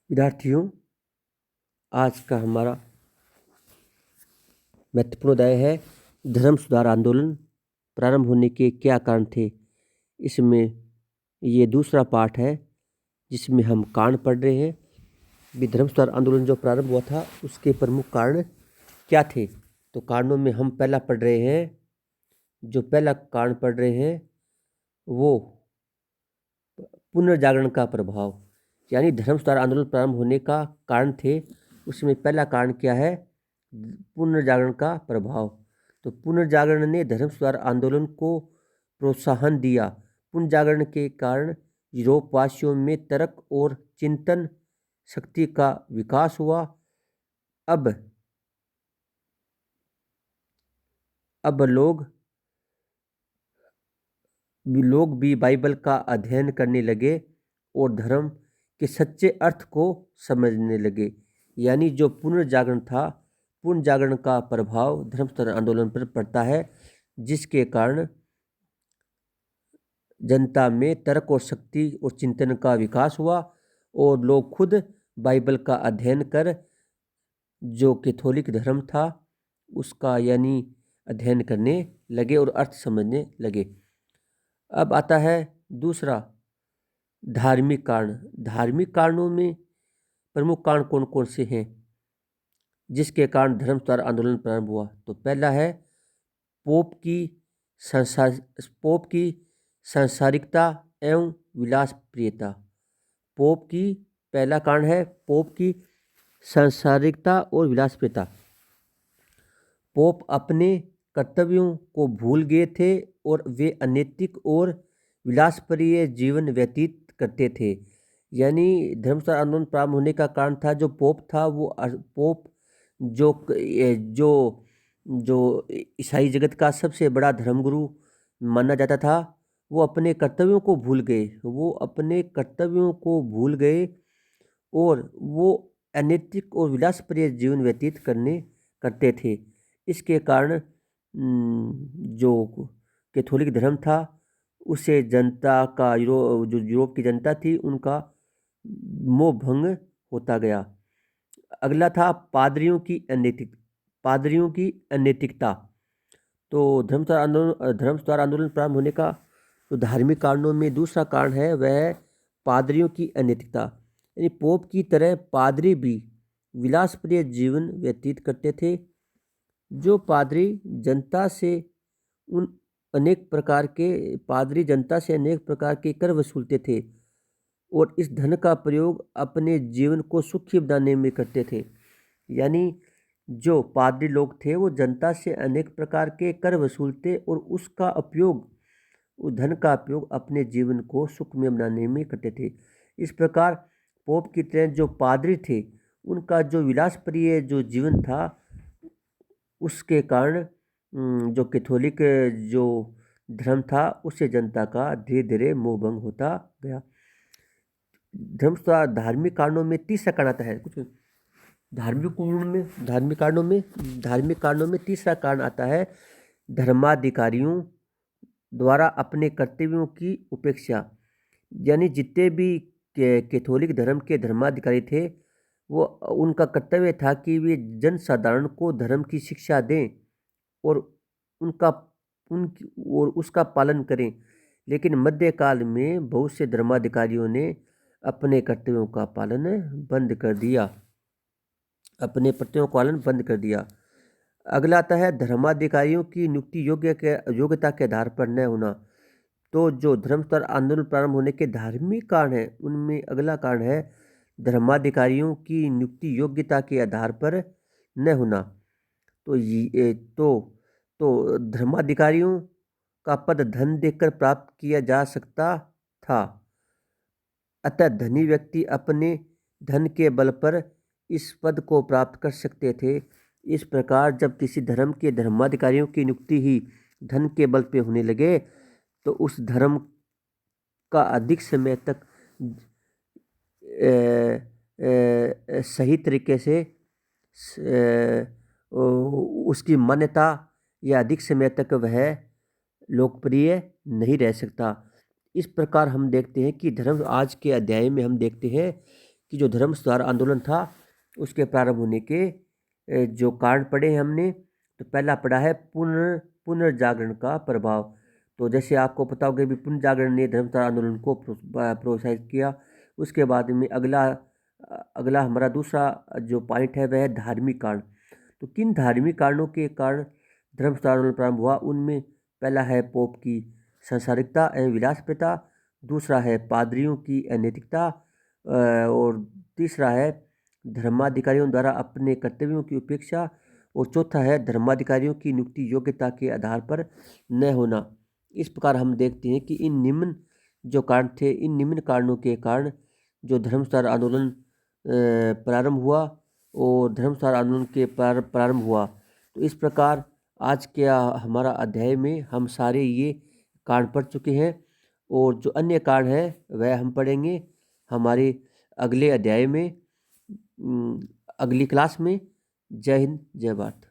विद्यार्थियों, आज का हमारा महत्वपूर्ण अध्याय है धर्म सुधार आंदोलन प्रारंभ होने के क्या कारण थे। इसमें ये दूसरा पाठ है जिसमें हम कारण पढ़ रहे हैं कि धर्म सुधार आंदोलन जो प्रारंभ हुआ था उसके प्रमुख कारण क्या थे। तो कारणों में हम पहला पढ़ रहे हैं, जो पहला कारण पढ़ रहे हैं वो पुनर्जागरण का प्रभाव, यानी धर्म सुधार आंदोलन प्रारंभ होने का कारण थे। उसमें पहला कारण क्या है? पुनर्जागरण का प्रभाव। तो पुनर्जागरण ने धर्म सुधार आंदोलन को प्रोत्साहन दिया। पुनर्जागरण के कारण यूरोपवासियों में तर्क और चिंतन शक्ति का विकास हुआ। अब लोग भी बाइबल का अध्ययन करने लगे और धर्म के सच्चे अर्थ को समझने लगे। यानी जो पुनर्जागरण था, पुनर्जागरण का प्रभाव धर्म सुधार आंदोलन पर पड़ता है, जिसके कारण जनता में तर्क और शक्ति और चिंतन का विकास हुआ और लोग खुद बाइबल का अध्ययन कर जो कैथोलिक धर्म था उसका यानी अध्ययन करने लगे और अर्थ समझने लगे। अब आता है दूसरा धार्मिक कारण। धार्मिक कारणों में प्रमुख कारण कौन कौन से हैं जिसके कारण धर्म सुधार आंदोलन प्रारंभ हुआ? तो पहला है पोप की सांसारिकता एवं विलासप्रियता। पहला कारण है पोप की सांसारिकता और विलासप्रियता। पोप अपने कर्तव्यों को भूल गए थे और वे अनैतिक और विलासप्रिय जीवन व्यतीत करते थे। यानी धर्म सुधार आंदोलन प्रारंभ होने का कारण था जो पोप था, वो पोप जो जो ईसाई जगत का सबसे बड़ा धर्मगुरु माना जाता था, वो अपने कर्तव्यों को भूल गए और वो अनैतिक और विलासप्रिय जीवन व्यतीत करते थे। इसके कारण जो कैथोलिक धर्म था उसे जनता का जो यूरोप की जनता थी उनका मोह भंग होता गया। अगला था पादरियों की अनैतिकता। तो धर्म सुधार आंदोलन प्रारंभ होने का तो धार्मिक कारणों में दूसरा कारण है वह पादरियों की अनैतिकता। यानी पोप की तरह पादरी भी विलासप्रिय जीवन व्यतीत करते थे। जो पादरी जनता से अनेक प्रकार के कर वसूलते थे और इस धन का प्रयोग अपने जीवन को सुखी बनाने में करते थे। यानी जो पादरी लोग थे वो जनता से अनेक प्रकार के कर वसूलते और उस धन का उपयोग अपने जीवन को सुखमय बनाने में करते थे। इस प्रकार पोप की तरह जो पादरी थे उनका जो विलासप्रिय जो जीवन था उसके कारण जो कैथोलिक जो धर्म था उससे जनता का धीरे धीरे मोह भंग होता गया। धर्म सुधार धार्मिक कारणों में तीसरा कारण आता है। कुछ धार्मिक कारणों में तीसरा कारण आता है धर्माधिकारियों द्वारा अपने कर्तव्यों की उपेक्षा। यानी जितने भी कैथोलिक धर्म के धर्माधिकारी थे वो उनका कर्तव्य था कि वे जनसाधारण को धर्म की शिक्षा दें और उसका पालन करें। लेकिन मध्यकाल में बहुत से धर्माधिकारियों ने अपने कर्तव्यों का पालन बंद कर दिया। अगला आता है धर्माधिकारियों की नियुक्ति योग्यता के आधार पर न होना। तो जो धर्म सुधार आंदोलन प्रारंभ होने के धार्मिक कारण है उनमें अगला कारण है धर्माधिकारियों की नियुक्ति योग्यता के आधार पर न होना। तो धर्माधिकारियों का पद धन देकर प्राप्त किया जा सकता था, अतः धनी व्यक्ति अपने धन के बल पर इस पद को प्राप्त कर सकते थे। इस प्रकार जब किसी धर्म के धर्माधिकारियों की नियुक्ति ही धन के बल पे होने लगे तो उस धर्म का अधिक समय तक सही तरीके से उसकी मान्यता या अधिक समय तक वह लोकप्रिय नहीं रह सकता। इस प्रकार हम देखते हैं कि आज के अध्याय में हम देखते हैं कि जो धर्म सुधार आंदोलन था उसके प्रारंभ होने के जो कारण पढ़े हैं हमने। तो पहला पढ़ा है पुनर्जागरण का प्रभाव। तो जैसे आपको पता होगा भी पुनर्जागरण ने धर्म सुधार आंदोलन को प्रोत्साहित किया। उसके बाद में अगला हमारा दूसरा जो पॉइंट है वह है धार्मिक कारण। तो किन धार्मिक कारणों के कारण धर्म सुधार आंदोलन प्रारंभ हुआ, उनमें पहला है पोप की सांसारिकता एवं विलासप्रता, दूसरा है पादरियों की अनैतिकता, और तीसरा है धर्माधिकारियों द्वारा अपने कर्तव्यों की उपेक्षा, और चौथा है धर्माधिकारियों की नियुक्ति योग्यता के आधार पर न होना। इस प्रकार हम देखते हैं कि इन निम्न जो कारण थे, इन निम्न कारणों के कारण जो धर्म सुधार आंदोलन प्रारंभ हुआ और धर्म सुधार आंदोलन के प्रारंभ हुआ। तो इस प्रकार आज के हमारा अध्याय में हम सारे ये कारण पढ़ चुके हैं, और जो अन्य कारण है वह हम पढ़ेंगे हमारे अगले अध्याय में, अगली क्लास में। जय हिंद, जय भारत।